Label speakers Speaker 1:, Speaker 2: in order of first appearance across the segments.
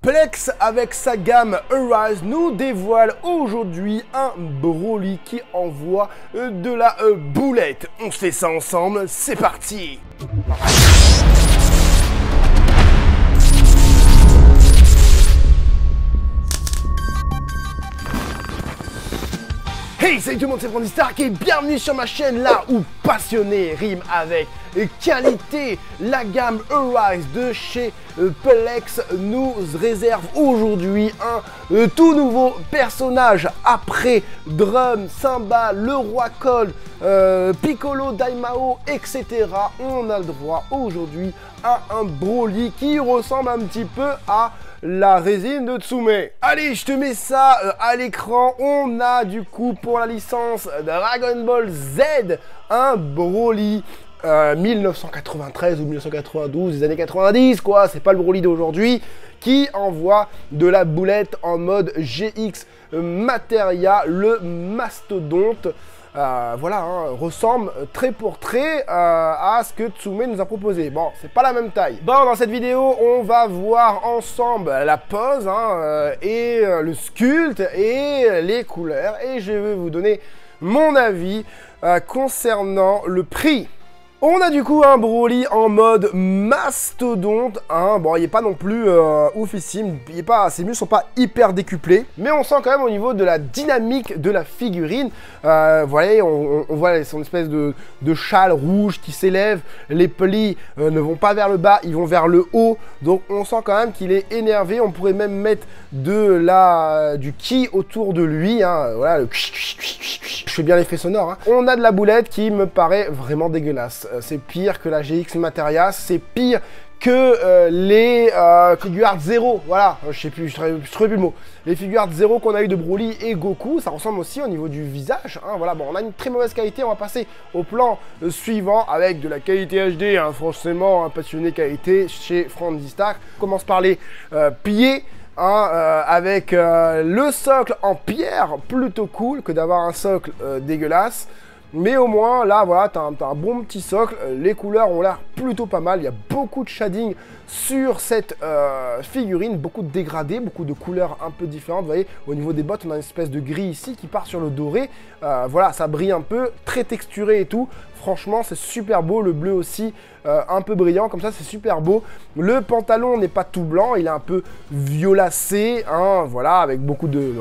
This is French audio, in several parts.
Speaker 1: Plex, avec sa gamme Arise, nous dévoile aujourd'hui un Broly qui envoie de la boulette. On fait ça ensemble, c'est parti! Hey, salut tout le monde, c'est Frandy Stark et bienvenue sur ma chaîne là où passionné rime avec qualité. La gamme Arise de chez Plex nous réserve aujourd'hui un tout nouveau personnage. Après Drum, Cymbal, le Roi Cold, Piccolo, Daimao, etc. On a le droit aujourd'hui à un Broly qui ressemble un petit peu à la résine de Tsume. Allez, je te mets ça à l'écran. On a du coup pour la licence Dragon Ball Z un Broly 1993 ou 1992, des années 90 quoi, c'est pas le Broly d'aujourd'hui, qui envoie de la boulette en mode GX Materia, le mastodonte. Voilà, hein, ressemble trait pour trait à ce que Tsume nous a proposé. Bon, c'est pas la même taille. Bon, dans cette vidéo, on va voir ensemble la pose et le sculpte et les couleurs. Et je vais vous donner mon avis concernant le prix. On a du coup un Broly en mode mastodonte, hein. Bon, il n'est pas non plus oufissime, ses muscles sont pas hyper décuplés, mais on sent quand même au niveau de la dynamique de la figurine, voilà, on voit son espèce de châle rouge qui s'élève, les plis ne vont pas vers le bas, ils vont vers le haut, donc on sent quand même qu'il est énervé. On pourrait même mettre du ki autour de lui, hein. Voilà, je fais bien l'effet sonore, hein. On a de la boulette qui me paraît vraiment dégueulasse. C'est pire que la GX Materia, c'est pire que les figures Art 0, voilà, je trouvais plus le mot. Les figures Art 0 qu'on a eu de Broly et Goku, ça ressemble aussi au niveau du visage, hein, voilà, bon, on a une très mauvaise qualité. On va passer au plan suivant avec de la qualité HD, hein, forcément, un passionné qualité chez Frandy Stark. On commence par les pieds. Avec le socle en pierre, plutôt cool que d'avoir un socle dégueulasse. Mais au moins, là, voilà, t'as un bon petit socle. Les couleurs ont l'air plutôt pas mal. Il y a beaucoup de shading sur cette figurine. Beaucoup de dégradés, beaucoup de couleurs un peu différentes. Vous voyez, au niveau des bottes, on a une espèce de gris ici qui part sur le doré. Voilà, ça brille un peu, très texturé et tout. Franchement, c'est super beau. Le bleu aussi, un peu brillant. Comme ça, c'est super beau. Le pantalon n'est pas tout blanc. Il est un peu violacé, hein, voilà, avec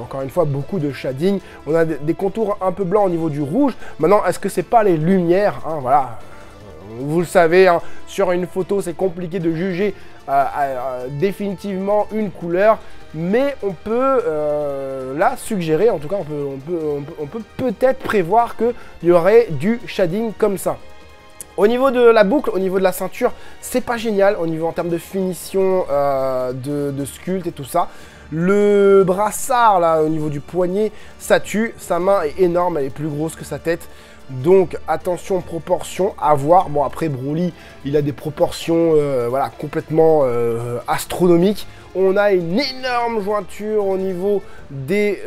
Speaker 1: encore une fois, beaucoup de shading. On a des contours un peu blancs au niveau du rouge. Maintenant, est-ce que c'est pas les lumières, hein, voilà. Vous le savez, hein, sur une photo, c'est compliqué de juger définitivement une couleur. Mais on peut là suggérer, en tout cas on peut peut-être prévoir qu'il y aurait du shading comme ça. Au niveau de la boucle, au niveau de la ceinture, c'est pas génial au niveau en termes de finition de sculpte et tout ça. Le brassard là au niveau du poignet, ça tue, sa main est énorme, elle est plus grosse que sa tête. Donc attention, proportion à voir. Bon, après Broly, il a des proportions voilà, complètement astronomiques. On a une énorme jointure au niveau des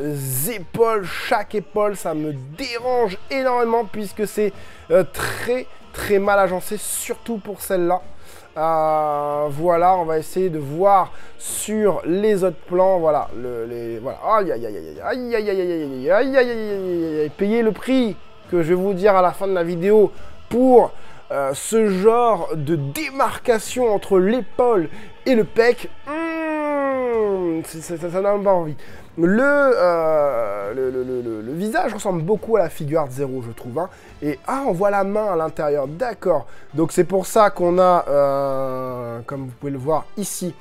Speaker 1: épaules. Chaque épaule, ça me dérange énormément puisque c'est très mal agencé, surtout pour celle-là. Voilà, on va essayer de voir sur les autres plans. Voilà, voilà. Aïe aïe aïe aïe aïe aïe aïe aïe aïe aïe aïe. Payez le prix que je vais vous dire à la fin de la vidéo pour ce genre de démarcation entre l'épaule et le pec. Ça n'a pas envie. Le visage ressemble beaucoup à la figure Art 0, je trouve, hein. Et on voit la main à l'intérieur, d'accord. Donc c'est pour ça qu'on a, comme vous pouvez le voir ici,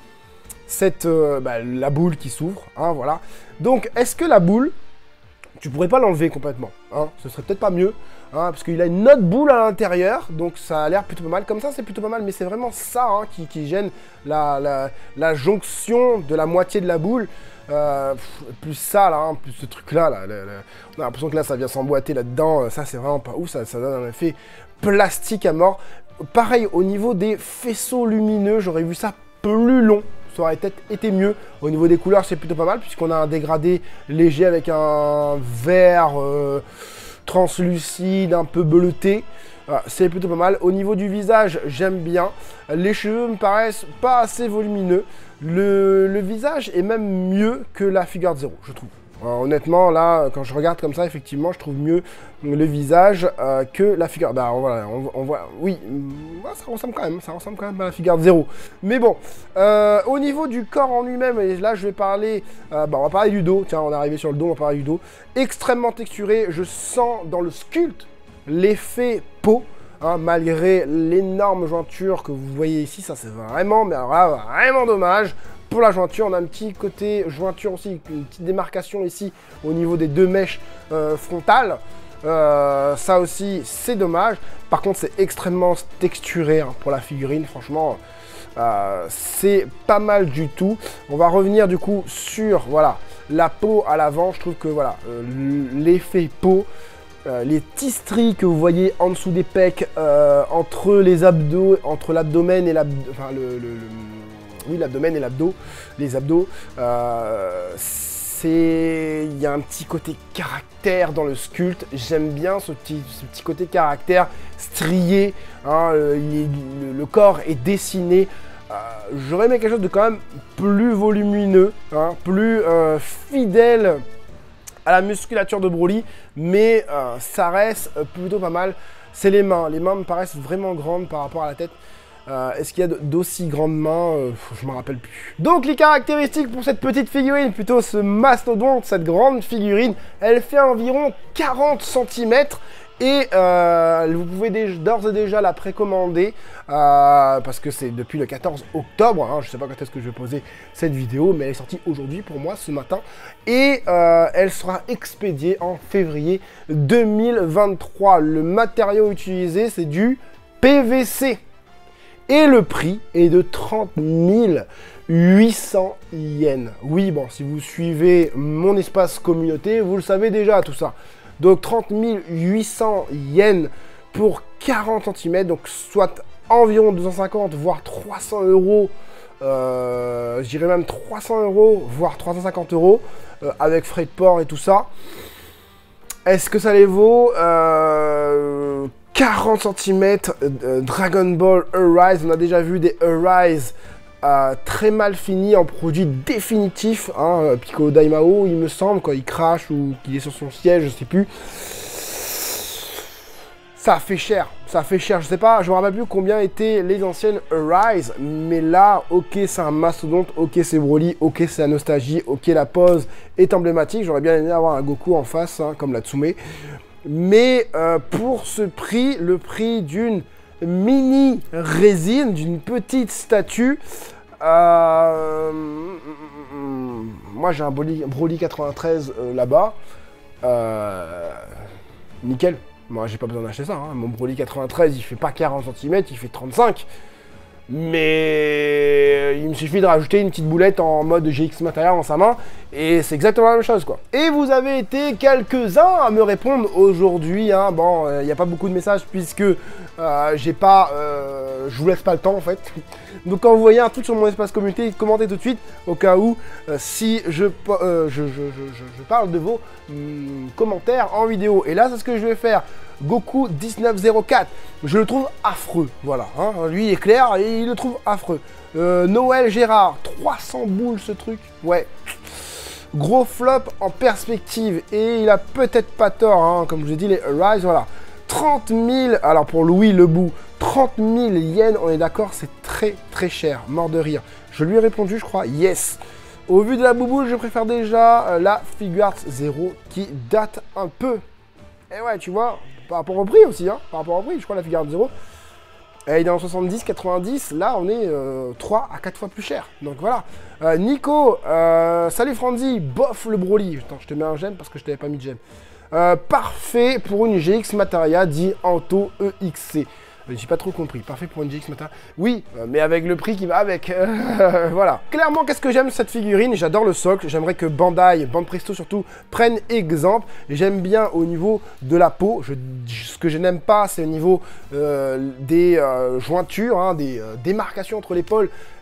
Speaker 1: la boule qui s'ouvre, hein, voilà. Donc est-ce que la boule, tu pourrais pas l'enlever complètement, hein, ce serait peut-être pas mieux, hein, parce qu'il a une autre boule à l'intérieur, donc ça a l'air plutôt pas mal. Comme ça, c'est plutôt pas mal, mais c'est vraiment ça, hein, qui gêne la jonction de la moitié de la boule. Plus ça, là, hein, plus ce truc-là, on a l'impression que là, ça vient s'emboîter là-dedans. Ça, c'est vraiment pas ouf, ça donne un effet plastique à mort. Pareil, au niveau des faisceaux lumineux, j'aurais vu ça plus long. Ça aurait peut-être été mieux. Au niveau des couleurs, c'est plutôt pas mal puisqu'on a un dégradé léger avec un vert translucide, un peu bleuté. c'est plutôt pas mal. Au niveau du visage, j'aime bien. Les cheveux me paraissent pas assez volumineux. Le visage est même mieux que la Figuarts Zero, je trouve. Honnêtement, là, quand je regarde comme ça, effectivement, je trouve mieux le visage que la Figuarts. Bah voilà, on voit, oui, ça ressemble quand même à la Figuarts Zero. Mais bon, au niveau du corps en lui-même, et là, je vais parler, on va parler du dos. Tiens, on est arrivé sur le dos, on va parler du dos. Extrêmement texturé, je sens dans le sculpte l'effet peau. Hein, malgré l'énorme jointure que vous voyez ici, ça c'est vraiment, mais alors là, vraiment dommage. Pour la jointure, on a un petit côté jointure aussi, une petite démarcation ici au niveau des deux mèches frontales. Ça aussi, c'est dommage. Par contre, c'est extrêmement texturé hein, pour la figurine, franchement. C'est pas mal du tout. On va revenir du coup sur voilà, la peau à l'avant. Je trouve que voilà, l'effet peau. Les petits stries que vous voyez en dessous des pecs, entre les abdos, entre l'abdomen et l'abdos, enfin oui, l'abdomen et l'abdos, les abdos, il y a un petit côté caractère dans le sculpte. J'aime bien ce petit côté caractère strié, hein, le corps est dessiné. J'aurais aimé quelque chose de quand même plus volumineux, hein, plus fidèle à la musculature de Broly, mais ça reste plutôt pas mal. C'est les mains me paraissent vraiment grandes par rapport à la tête. Est-ce qu'il y a d'aussi grandes mains? Je ne me rappelle plus. Donc les caractéristiques pour cette petite figurine, plutôt ce mastodonte, cette grande figurine, elle fait environ 40 cm. Et vous pouvez d'ores et déjà la précommander parce que c'est depuis le 14 octobre. Hein, je ne sais pas quand est-ce que je vais poser cette vidéo, mais elle est sortie aujourd'hui pour moi ce matin. Et elle sera expédiée en février 2023. Le matériau utilisé, c'est du PVC. Et le prix est de 30 800 yens. Oui, bon, si vous suivez mon espace communauté, vous le savez déjà tout ça. Donc 30 800 yens pour 40 cm, donc soit environ 250 voire 300 euros, je dirais même 300 euros voire 350 euros avec frais de port et tout ça. Est-ce que ça les vaut 40 cm Dragon Ball Arise, on a déjà vu des Arise très mal fini en produit définitif, hein, Piccolo Daimao il me semble, quand il crache ou qu'il est sur son siège, je sais plus. Ça fait cher, je sais pas, je me rappelle plus combien étaient les anciennes Arise, mais là, ok c'est un mastodonte, ok c'est Broly, ok c'est la nostalgie, ok la pose est emblématique, j'aurais bien aimé avoir un Goku en face, hein, comme la Tsume, mais pour ce prix, le prix d'une mini résine, d'une petite statue, moi j'ai un Broly 93 là-bas, nickel, moi j'ai pas besoin d'acheter ça, hein. Mon Broly 93 il fait pas 40 cm, il fait 35, mais il me suffit de rajouter une petite boulette en mode GX Material dans sa main et c'est exactement la même chose quoi. Et vous avez été quelques-uns à me répondre aujourd'hui, hein. Bon, il n'y a pas beaucoup de messages puisque j'ai pas, je vous laisse pas le temps en fait. Donc quand vous voyez un truc sur mon espace communauté, commentez tout de suite au cas où si je parle de vos commentaires en vidéo. Et là c'est ce que je vais faire. Goku 1904, je le trouve affreux, voilà, hein. Lui il est clair et il le trouve affreux. Noël Gérard, 300 boules ce truc, ouais. Gros flop en perspective et il a peut-être pas tort, hein, comme je vous ai dit les Arise, voilà. 30 000, alors pour Louis Lebou, 30 000 yens, on est d'accord, c'est très très cher, mort de rire. Je lui ai répondu, je crois, yes. Au vu de la bouboule, je préfère déjà la Figuarts Zero qui date un peu. Et ouais, tu vois, par rapport au prix aussi, hein, par rapport au prix, je crois la Figuarts Zero, elle est dans 70, 90, là on est 3 à 4 fois plus cher. Donc voilà. Nico, salut Franzi, bof le Broly. Attends, je te mets un j'aime parce que je t'avais pas mis de j'aime. Parfait pour une GX Materia, dit Anto EXC. J'ai pas trop compris. Parfait pour une GX ce matin. Oui, mais avec le prix qui va avec. Voilà. Clairement, qu'est-ce que j'aime cette figurine? J'adore le socle. J'aimerais que Bandai, Banpresto surtout, prennent exemple. J'aime bien au niveau de la peau. Ce que je n'aime pas, c'est au niveau des jointures, hein, des démarcations entre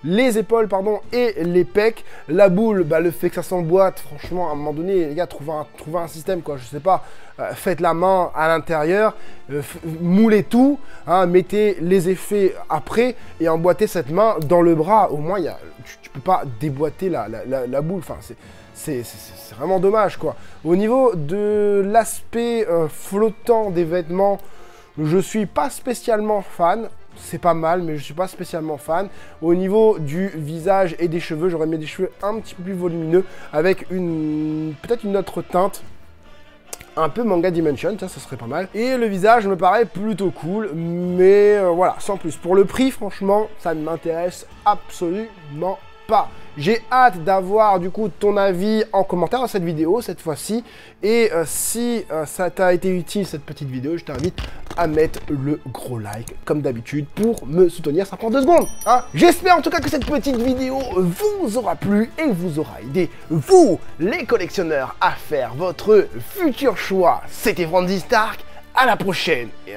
Speaker 1: les épaules pardon, et les pecs. La boule, bah, le fait que ça s'emboîte, franchement, à un moment donné, les gars, trouvez un système, quoi. Je sais pas. Faites la main à l'intérieur, moulez tout, hein, mettez les effets après et emboîtez cette main dans le bras. Au moins, tu peux pas déboîter la boule. Enfin, c'est vraiment dommage, quoi. Au niveau de l'aspect flottant des vêtements, je suis pas spécialement fan. C'est pas mal, mais je suis pas spécialement fan. Au niveau du visage et des cheveux, j'aurais mis des cheveux un petit peu plus volumineux avec peut-être une autre teinte. Un peu manga dimension, ça serait pas mal. Et le visage me paraît plutôt cool, mais voilà, sans plus. Pour le prix, franchement, ça ne m'intéresse absolument pas. J'ai hâte d'avoir du coup ton avis en commentaire dans cette vidéo cette fois-ci. Et si ça t'a été utile cette petite vidéo, je t'invite à mettre le gros like comme d'habitude pour me soutenir. Ça prend 2 secondes. Hein. J'espère en tout cas que cette petite vidéo vous aura plu et vous aura aidé, vous les collectionneurs, à faire votre futur choix. C'était Franzy Stark. À la prochaine. Et